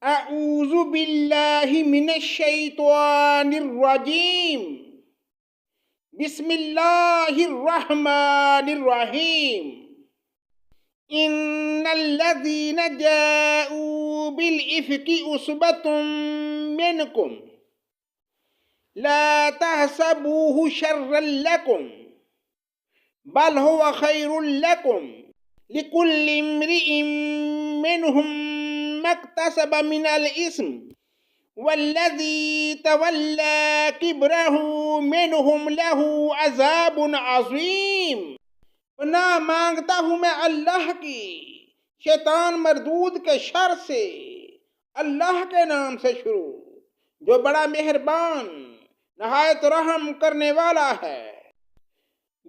اعوذ باللہ من الشیطان الرجیم بسم اللہ الرحمن الرحیم ان الذین جاءوا بالافک عصبۃ منکم لا تحسبوه شرا لکم بل هو خیر لکم لكل امرئ منهم ما اكتسب من الإثم والذي تولى كبره منهم له عذاب عظيم۔ پناہ مانگتا ہوں میں اللہ کی شیطان مردود کے شر سے، اللہ کے نام سے شروع جو بڑا مہربان نہایت رحم کرنے والا ہے۔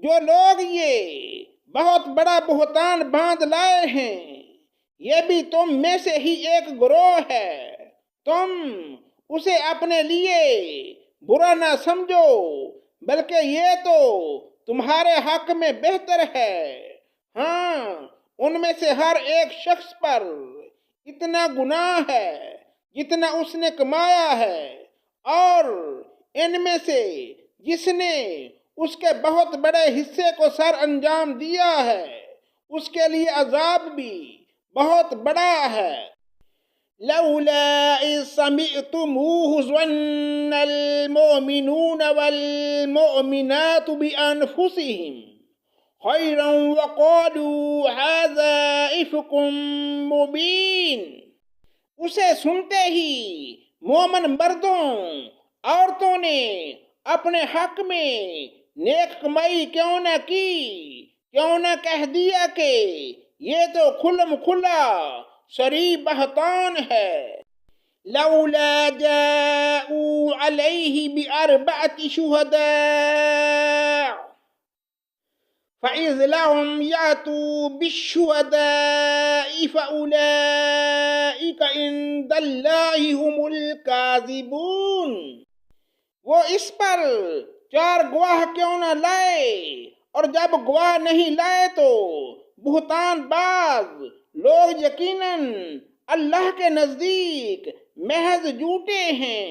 جو لوگ یہ بہت بڑا بہتان باندھ لائے ہیں یہ بھی تم میں سے ہی ایک گروہ ہے، تم اسے اپنے لیے برا نہ سمجھو بلکہ یہ تو تمہارے حق میں بہتر ہے۔ ہاں، ان میں سے ہر ایک شخص پر اتنا گناہ ہے جتنا اس نے کمایا ہے، اور ان میں سے جس نے اس کے بہت بڑے حصے کو سر انجام دیا ہے اس کے لیے عذاب بھی بہت بڑا ہے۔ لولا اذ سمعتموه ظن المؤمنون والمؤمنات بانفسهم خيرا وقالوا هذا افك مبين۔ اسے سنتے ہی مومن مردوں عورتوں نے اپنے حق میں نیک کمائی کیوں نہ کی، کیوں نہ کہہ دیا کہ یہ تو کھلم کھلا صریح بہتان ہے۔ لولا جاءوا علیہ بأربعة شہداء فإذ لهم يأتوا بالشهداء فأولئك عند الله هم الكاذبون۔ وہ اس پر 4 گواہ کیوں نہ لائے، اور جب گواہ نہیں لائے تو بہتان باز لوگ یقیناً اللہ کے نزدیک محض جھوٹے ہیں۔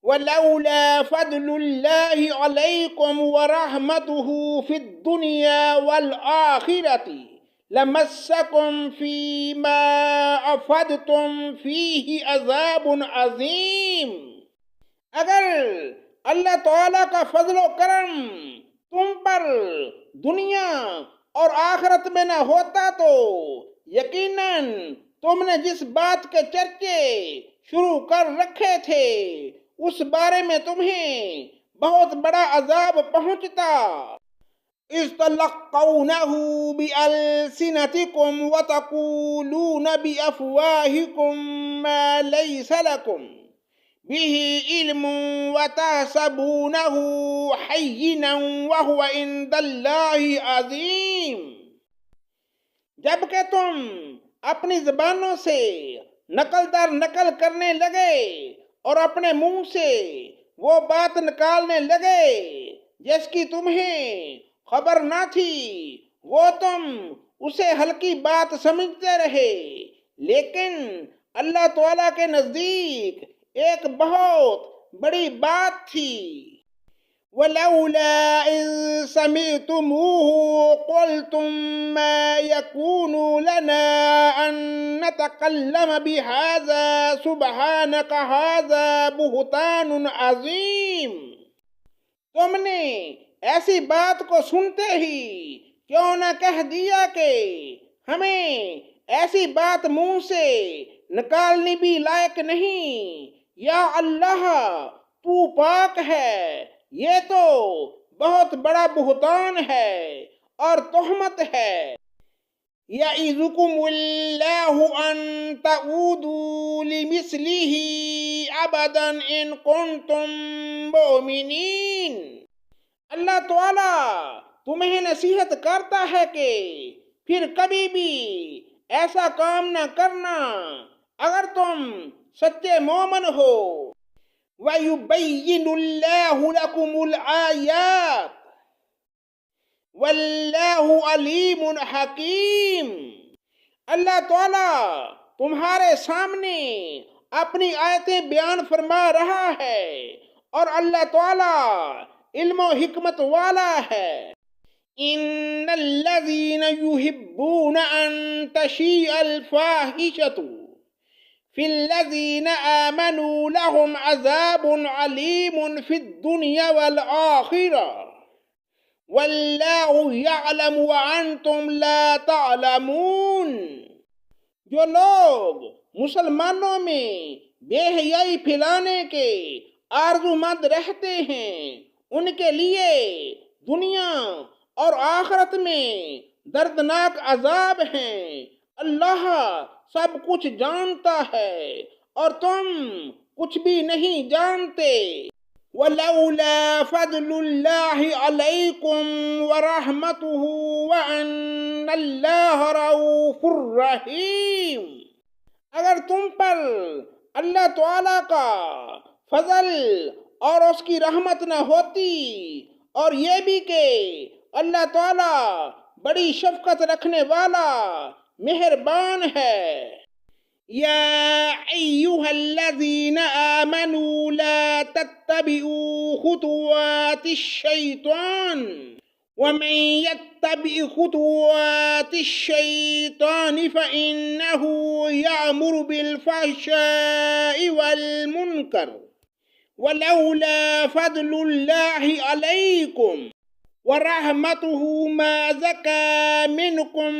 وَلَوْلَا فَضْلُ اللَّهِ عَلَيْكُمْ وَرَحْمَتُهُ فِي الدُّنْيَا وَالْآخِرَةِ لَمَسَّكُمْ فِي مَا أَفَضْتُمْ فِيهِ عَذَابٌ عَظِيمٌ۔ اگر اللہ تعالیٰ کا فضل و کرم تم پر دنیا اور آخرت میں نہ ہوتا تو یقیناً تم نے جس بات کے چرچے شروع کر رکھے تھے اس بارے میں تمہیں بہت بڑا عذاب پہنچتا۔ اذ تلقونه بألسنتكم وتقولون بأفواهكم ما ليس لكم به علم وتحسبونه هينا وهو عند الله عظيم۔ جبکہ تم اپنی زبانوں سے نقل در نقل کرنے لگے اور اپنے منہ سے وہ بات نکالنے لگے جس کی تمہیں خبر نہ تھی، وہ تم اسے ہلکی بات سمجھتے رہے، لیکن اللہ تعالیٰ کے نزدیک ایک بہت بڑی بات تھی۔ وَلَوْلَا إِذْ سَمِعْتُمُوهُ قُلْتُمْ مَا يَكُونُ لَنَا أَن نَّتَكَلَّمَ بِهَذَا سُبْحَانَكَ هَذَا بُهْتَانٌ عَظِيمٌ۔ تم نے ایسی بات کو سنتے ہی کیوں نہ کہہ دیا کہ ہمیں ایسی بات منہ سے نکالنی بھی لائق نہیں۔ یا اللہ، تو پاک ہے، یہ تو بہت بڑا بہتان ہے اور تہمت ہے۔ یعظکم اللہ ان تعودوا لمثلہ ابدا ان کنتم مؤمنین۔ اللہ تعالیٰ تمہیں نصیحت کرتا ہے کہ پھر کبھی بھی ایسا کام نہ کرنا اگر تم سچے مومن ہو۔ وَيُبَيِّنُ اللَّهُ لَكُمُ الْآيَاتِ وَاللَّهُ عَلِيمٌ حَكِيمٌ۔ اللہ تعالیٰ تمہارے سامنے اپنی آیتیں بیان فرما رہا ہے اور اللہ تعالیٰ علم و حکمت والا ہے۔ ان الذین یحبون ان تشیع الفاحشۃ فی الذین آمنوا لهم عذاب علیم فی الدنیا والآخرہ واللہ یعلم وانتم لا تعلمون۔ جو لوگ مسلمانوں میں بے حیائی پھیلانے کے آرزو مند رہتے ہیں ان کے لیے دنیا اور آخرت میں دردناک عذاب ہیں۔ اللہ سب کچھ جانتا ہے اور تم کچھ بھی نہیں جانتے۔ وَلَوْلَا فَضْلُ اللَّهِ عَلَيْكُمْ وَرَحْمَتُهُ وَأَنَّ اللَّهَ رَءُوفٌ رَحِيمٌ۔ اگر تم پر اللہ تعالیٰ کا فضل اور اس کی رحمت نہ ہوتی اور یہ بھی کہ اللہ تعالیٰ بڑی شفقت رکھنے والا مہربان ہے۔ یا ایہا الذین آمنوا لا تتبعوا خطوات الشیطان ومن يتبع خطوات الشيطان فإنه يأمر بالفحشاء والمنكر ولولا فضل الله عليكم ورحمته ما زكى منكم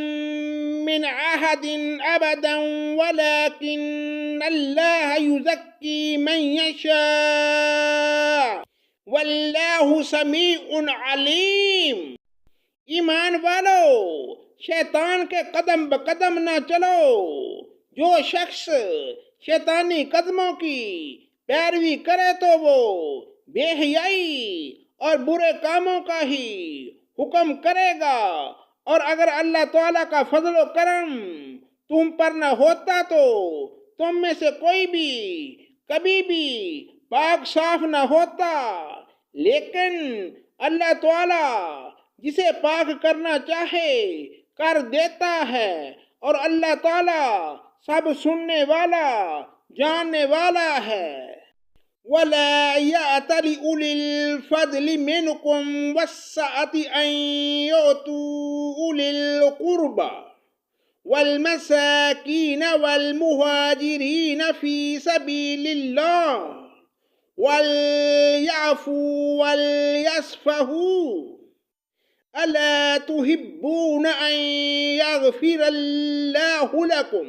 من أحد أبدا ولكن الله يزكي من يشاء واللہ سمیع علیم۔ ایمان والو، شیطان کے قدم بقدم نہ چلو۔ جو شخص شیطانی قدموں کی پیروی کرے تو وہ بے حیائی اور برے کاموں کا ہی حکم کرے گا، اور اگر اللہ تعالیٰ کا فضل و کرم تم پر نہ ہوتا تو تم میں سے کوئی بھی کبھی بھی پاک صاف نہ ہوتا، لیکن اللہ تعالیٰ جسے پاک کرنا چاہے کر دیتا ہے، اور اللہ تعالیٰ سب سننے والا جاننے والا ہے۔ وَلَا يَأْتَلِ أُولِي الْفَضْلِ مِنْكُمْ وَالسَّعَةِ أَنْ يُؤْتُوا أُولِي الْقُرْبَى وَالْمَسَاكِينَ وَالْمُهَاجِرِينَ فِي سَبِيلِ اللَّهِ وَلْيَعْفُوا وَلْيَصْفَحُوا أَلَا تُحِبُّونَ أَنْ يَغْفِرَ اللَّهُ لَكُمْ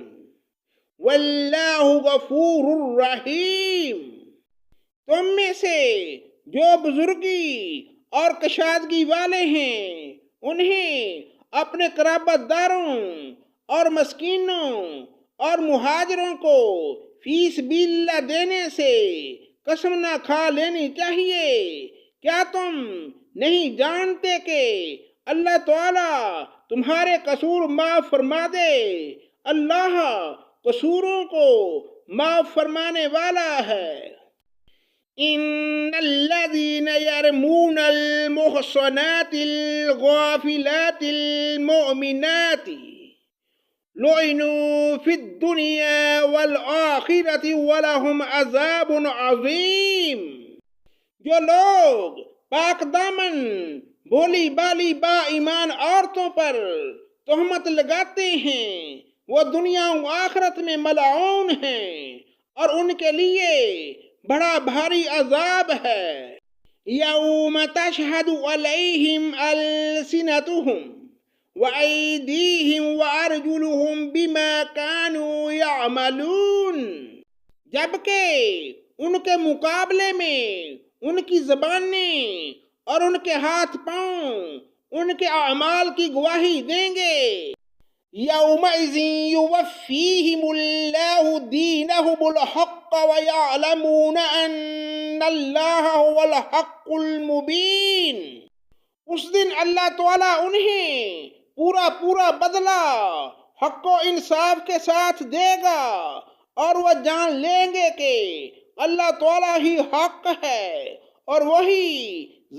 وَاللَّهُ غَفُورٌ رَحِيمٌ۔ تم میں سے جو بزرگی اور کشادگی والے ہیں انہیں اپنے قرابت داروں اور مسکینوں اور مہاجروں کو فی سبیل اللہ دینے سے قسم نہ کھا لینی چاہیے۔ کیا تم نہیں جانتے کہ اللہ تعالیٰ تمہارے قصور معاف فرما دے؟ اللہ قصوروں کو معاف فرمانے والا ہے۔ ان الذين يرمون المحصنات الغافلات المؤمنات لعنوا في الدنيا والآخرة ولهم عذاب عظيم۔ جو لوگ پاک دامن بولی بالی با ایمان عورتوں پر تہمت لگاتے ہیں وہ دنیا و آخرت میں ملعون ہیں اور ان کے لیے بڑا بھاری عذاب ہے۔ یوم تشہد علیہم السنتہم وَأَيْدِيهِمْ وَأَرْجُلُهُمْ بِمَا كَانُوا يَعْمَلُونَ۔ جبکہ ان کے مقابلے میں ان کی زبانیں اور ان کے ہاتھ پاؤں ان کے اعمال کی گواہی دیں گے۔ یومئذ یوفیہم اللہ دینہم الحق ویعلمون ان اللہ هو الحق المبین۔ اس دن اللہ تعالیٰ انہیں پورا بدلہ حق و انصاف کے ساتھ دے گا اور وہ جان لیں گے کہ اللہ تعالیٰ ہی حق ہے اور وہی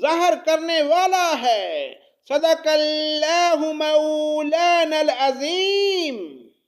ظاہر کرنے والا ہے۔ صدق اللہ مولانا العظیم۔